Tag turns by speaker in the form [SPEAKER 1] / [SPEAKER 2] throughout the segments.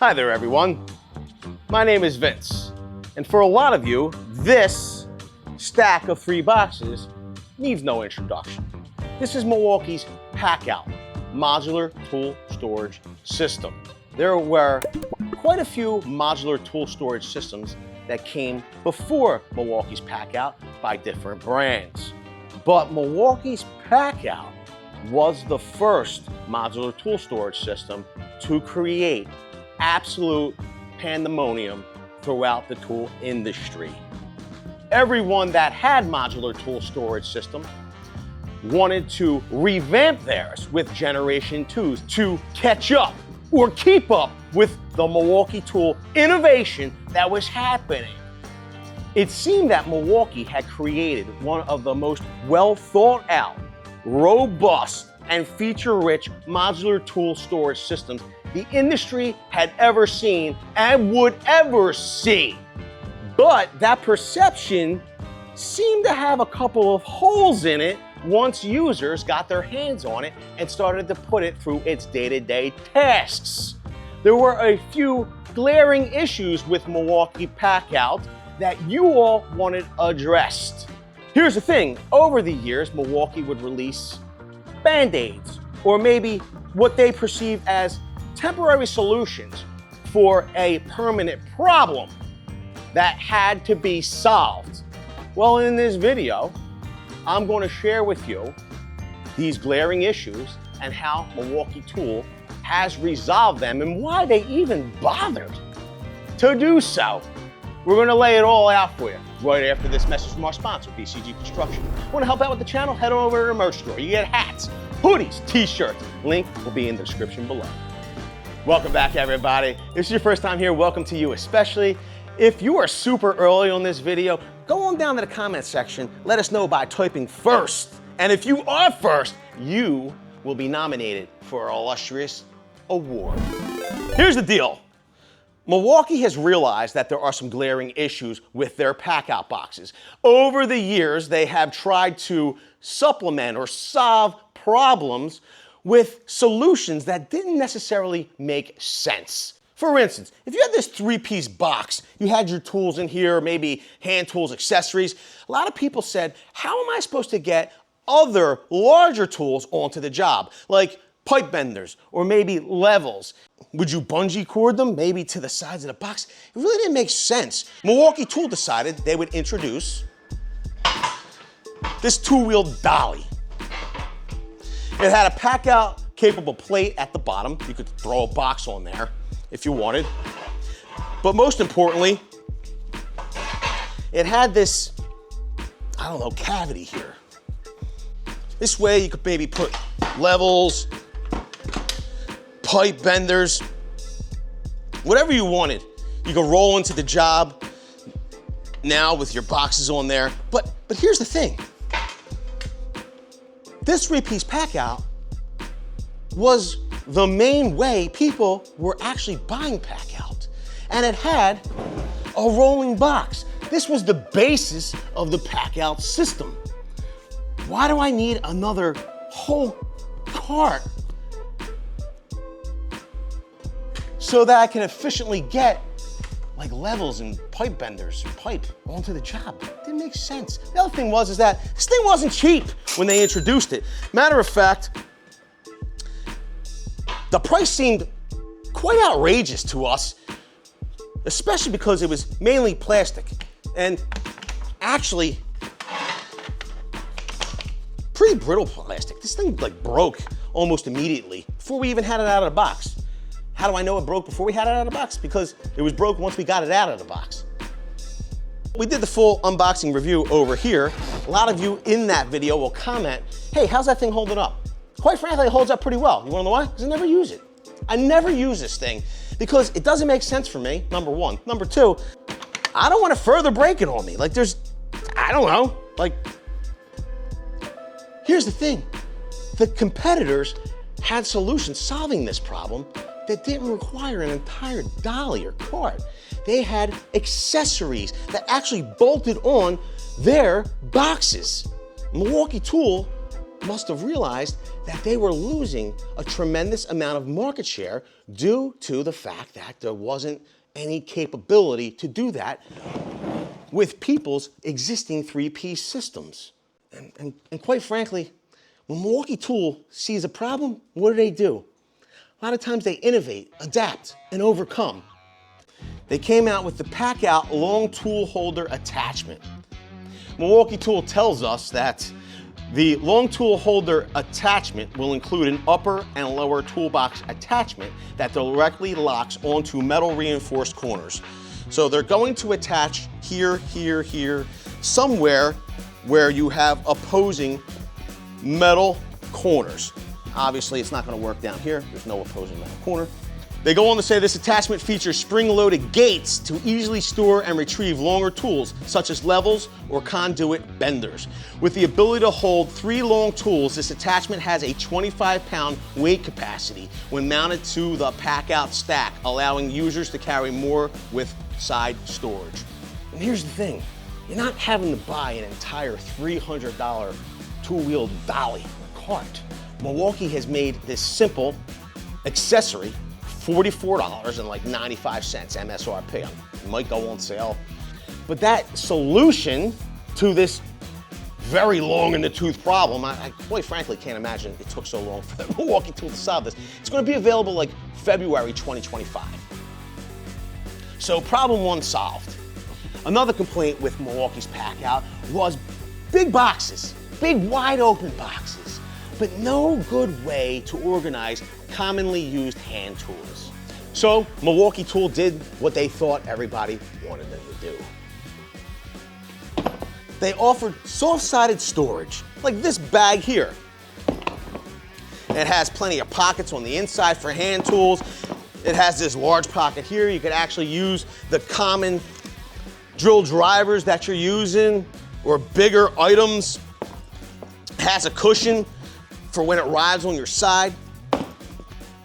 [SPEAKER 1] Hi there, everyone. My name is Vince, and for a lot of you, this stack of 3 boxes needs no introduction. This is Milwaukee's PACKOUT Modular Tool Storage System. There were quite a few modular tool storage systems that came before Milwaukee's PACKOUT by different brands. But Milwaukee's PACKOUT was the first modular tool storage system to create absolute pandemonium throughout the tool industry. Everyone that had modular tool storage system wanted to revamp theirs with Generation 2s to catch up or keep up with the Milwaukee Tool innovation that was happening. It seemed that Milwaukee had created one of the most well thought out, robust, and feature-rich modular tool storage systems the industry had ever seen and would ever see. But that perception seemed to have a couple of holes in it once users got their hands on it and started to put it through its day-to-day tasks. There were a few glaring issues with Milwaukee PACKOUT that you all wanted addressed. Here's the thing, over the years, Milwaukee would release Band-Aids, or maybe what they perceive as temporary solutions for a permanent problem that had to be solved. Well, in this video, I'm going to share with you these glaring issues and how Milwaukee Tool has resolved them and why they even bothered to do so. We're going to lay it all out for you right after this message from our sponsor, BCG Construction. Want to help out with the channel? Head over to the merch store. You get hats, hoodies, t-shirts. Link will be in the description below. Welcome back, everybody. If this is your first time here, welcome to you especially. If you are super early on this video, go on down to the comment section. Let us know by typing first. And if you are first, you will be nominated for an illustrious award. Here's the deal. Milwaukee has realized that there are some glaring issues with their PACKOUT boxes. Over the years, they have tried to supplement or solve problems with solutions that didn't necessarily make sense. For instance, if you had this 3-piece box, you had your tools in here, maybe hand tools, accessories, a lot of people said, how am I supposed to get other larger tools onto the job, like pipe benders or maybe levels? Would you bungee cord them maybe to the sides of the box? It really didn't make sense. Milwaukee Tool decided they would introduce this 2-wheeled dolly. It had a PACKOUT capable plate at the bottom. You could throw a box on there if you wanted. But most importantly, it had this, I don't know, cavity here. This way you could maybe put levels, pipe benders, whatever you wanted. You could roll into the job now with your boxes on there. But here's the thing. This 3-piece PACKOUT was the main way people were actually buying PACKOUT. And it had a rolling box. This was the basis of the PACKOUT system. Why do I need another whole cart so that I can efficiently get like levels and pipe benders or pipe onto the job? Didn't make sense. The other thing was that this thing wasn't cheap when they introduced it. Matter of fact, the price seemed quite outrageous to us, especially because it was mainly plastic and actually pretty brittle plastic. This thing like broke almost immediately before we even had it out of the box. How do I know it broke before we had it out of the box? Because it was broke once we got it out of the box. We did the full unboxing review over here. A lot of you in that video will comment, hey, how's that thing holding up? Quite frankly, it holds up pretty well. You wanna know why? Because I never use it. I never use this thing because it doesn't make sense for me, number one. Number two, I don't want to further break it on me. Like I don't know, like, here's the thing. The competitors had solutions solving this problem that didn't require an entire dolly or cart. They had accessories that actually bolted on their boxes. Milwaukee Tool must have realized that they were losing a tremendous amount of market share due to the fact that there wasn't any capability to do that with people's existing three-piece systems. And quite frankly, when Milwaukee Tool sees a problem, what do? A lot of times they innovate, adapt, and overcome. They came out with the PACKOUT Long Tool Holder Attachment. Milwaukee Tool tells us that the long tool holder attachment will include an upper and lower toolbox attachment that directly locks onto metal reinforced corners. So they're going to attach here, here, here, somewhere where you have opposing metal corners. Obviously, it's not going to work down here. There's no opposing metal corner. They go on to say this attachment features spring-loaded gates to easily store and retrieve longer tools, such as levels or conduit benders. With the ability to hold 3 long tools, this attachment has a 25-pound weight capacity when mounted to the PACKOUT stack, allowing users to carry more with side storage. And here's the thing, you're not having to buy an entire $300 two-wheeled dolly or cart. Milwaukee has made this simple accessory $44.95 MSRP. It might go on sale. But that solution to this very long in the tooth problem, I quite frankly can't imagine it took so long for the Milwaukee Tool to solve this. It's going to be available like February 2025. So problem 1 solved. Another complaint with Milwaukee's PACKOUT was big boxes, big wide open boxes, but no good way to organize commonly used hand tools. So Milwaukee Tool did what they thought everybody wanted them to do. They offered soft-sided storage, like this bag here. It has plenty of pockets on the inside for hand tools. It has this large pocket here. You could actually use the common drill drivers that you're using or bigger items. It has a cushion for when it rides on your side.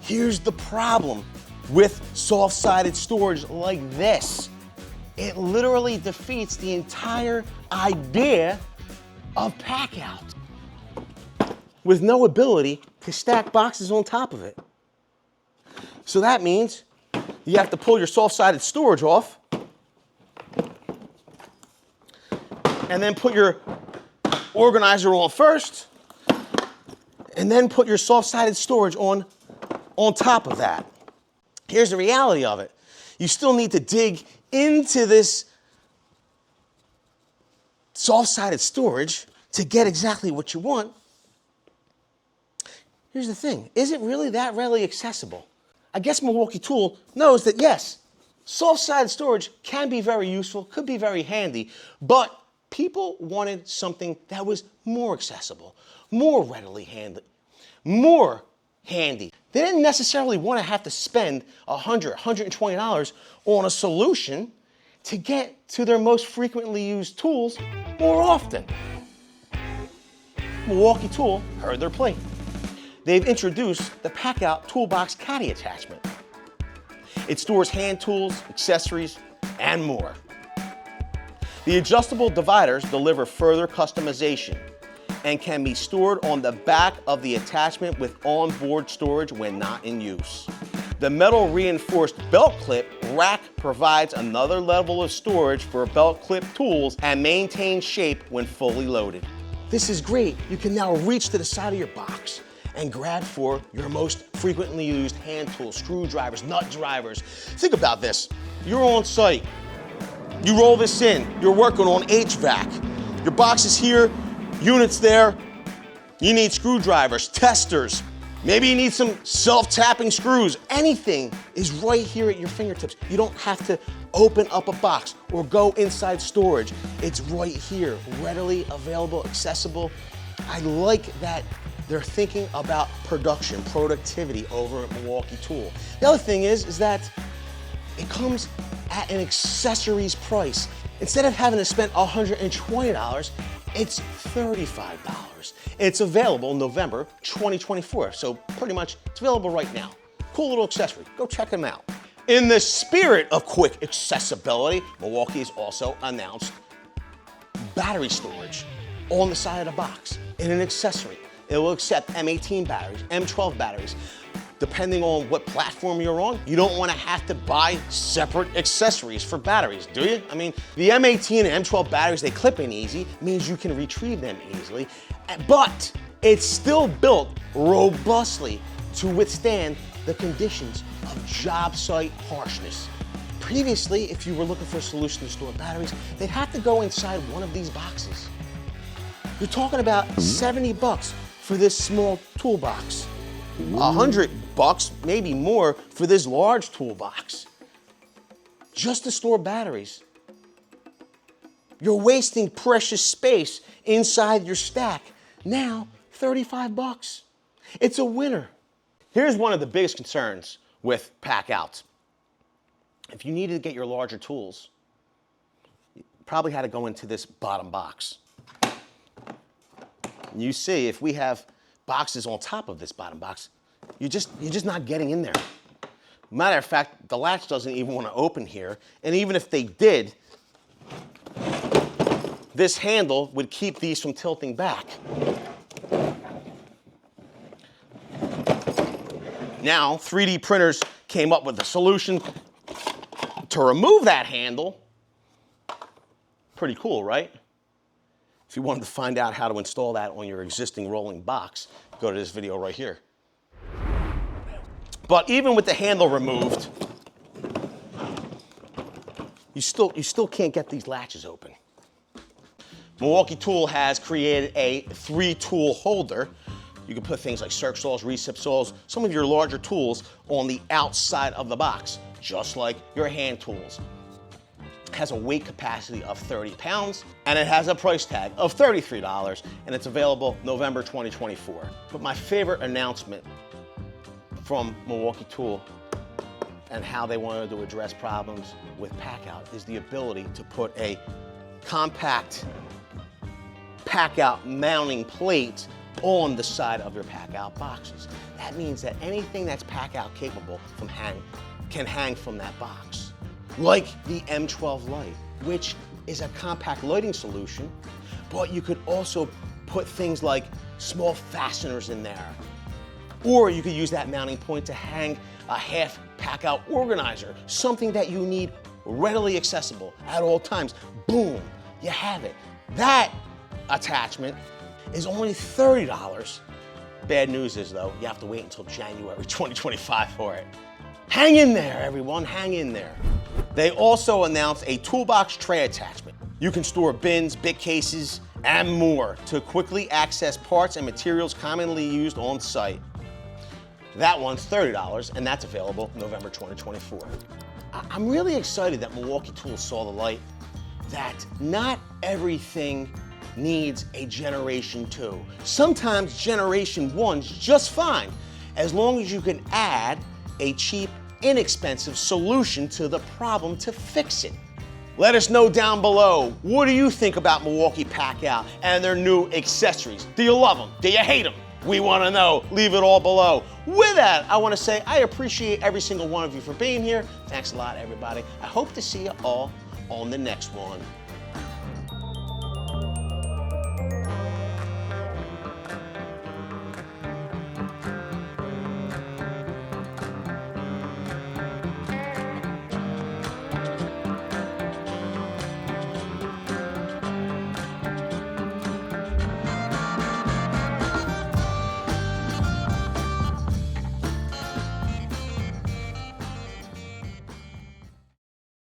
[SPEAKER 1] Here's the problem with soft-sided storage like this. It literally defeats the entire idea of PACKOUT with no ability to stack boxes on top of it. So that means you have to pull your soft-sided storage off and then put your organizer on first and then put your soft-sided storage on top of that. Here's the reality of it. You still need to dig into this soft-sided storage to get exactly what you want. Here's the thing, is it really that readily accessible? I guess Milwaukee Tool knows that yes, soft-sided storage can be very useful, could be very handy, but people wanted something that was more accessible, more readily handy, more handy. They didn't necessarily want to have to spend $100, $120 on a solution to get to their most frequently used tools more often. Milwaukee Tool heard their plea. They've introduced the PACKOUT Toolbox Caddy attachment. It stores hand tools, accessories, and more. The adjustable dividers deliver further customization and can be stored on the back of the attachment with onboard storage when not in use. The metal reinforced belt clip rack provides another level of storage for belt clip tools and maintain shape when fully loaded. This is great. You can now reach to the side of your box and grab for your most frequently used hand tools, screwdrivers, nut drivers. Think about this. You're on site. You roll this in. You're working on HVAC. Your box is here. Units there, you need screwdrivers, testers, maybe you need some self-tapping screws. Anything is right here at your fingertips. You don't have to open up a box or go inside storage. It's right here, readily available, accessible. I like that they're thinking about production, productivity over at Milwaukee Tool. The other thing is that it comes at an accessories price. Instead of having to spend $120, it's $35. It's available November 2024, so pretty much it's available right now. Cool little accessory, go check them out. In the spirit of quick accessibility, Milwaukee has also announced battery storage on the side of the box in an accessory. It will accept M18 batteries, M12 batteries. Depending on what platform you're on, you don't want to have to buy separate accessories for batteries, do you? I mean, the M18 and M12 batteries, they clip in easy, means you can retrieve them easily, but it's still built robustly to withstand the conditions of job site harshness. Previously, if you were looking for a solution to store batteries, they'd have to go inside one of these boxes. You're talking about $70 for this small toolbox. $100, maybe more, for this large toolbox. Just to store batteries. You're wasting precious space inside your stack. Now, $35. It's a winner. Here's one of the biggest concerns with PACKOUTs. If you needed to get your larger tools, you probably had to go into this bottom box. You see, if we have boxes on top of this bottom box, you're just not getting in there. Matter of fact, the latch doesn't even want to open here, and even if they did, this handle would keep these from tilting back. Now, 3D printers came up with a solution to remove that handle. Pretty cool, right? If you wanted to find out how to install that on your existing rolling box, go to this video right here. But even with the handle removed, you still can't get these latches open. Milwaukee Tool has created a 3-tool holder. You can put things like circ saws, recip saws, some of your larger tools on the outside of the box, just like your hand tools. It has a weight capacity of 30 pounds, and it has a price tag of $33, and it's available November 2024. But my favorite announcement from Milwaukee Tool and how they wanted to address problems with PACKOUT is the ability to put a compact PACKOUT mounting plate on the side of your PACKOUT boxes. That means that anything that's PACKOUT capable can hang from that box. Like the M12 light, which is a compact lighting solution, but you could also put things like small fasteners in there. Or you could use that mounting point to hang a half PACKOUT organizer, something that you need readily accessible at all times. Boom, you have it. That attachment is only $30. Bad news is though, you have to wait until January 2025 for it. Hang in there, everyone, hang in there. They also announced a toolbox tray attachment. You can store bins, bit cases, and more to quickly access parts and materials commonly used on site. That one's $30, and that's available November 2024. I'm really excited that Milwaukee Tool saw the light, that not everything needs a Generation 2. Sometimes Generation 1's just fine, as long as you can add a cheap, inexpensive solution to the problem to fix it. Let us know down below, what do you think about Milwaukee PACKOUT and their new accessories? Do you love them? Do you hate them? We want to know. Leave it all below. With that, I want to say I appreciate every single one of you for being here. Thanks a lot, everybody. I hope to see you all on the next one.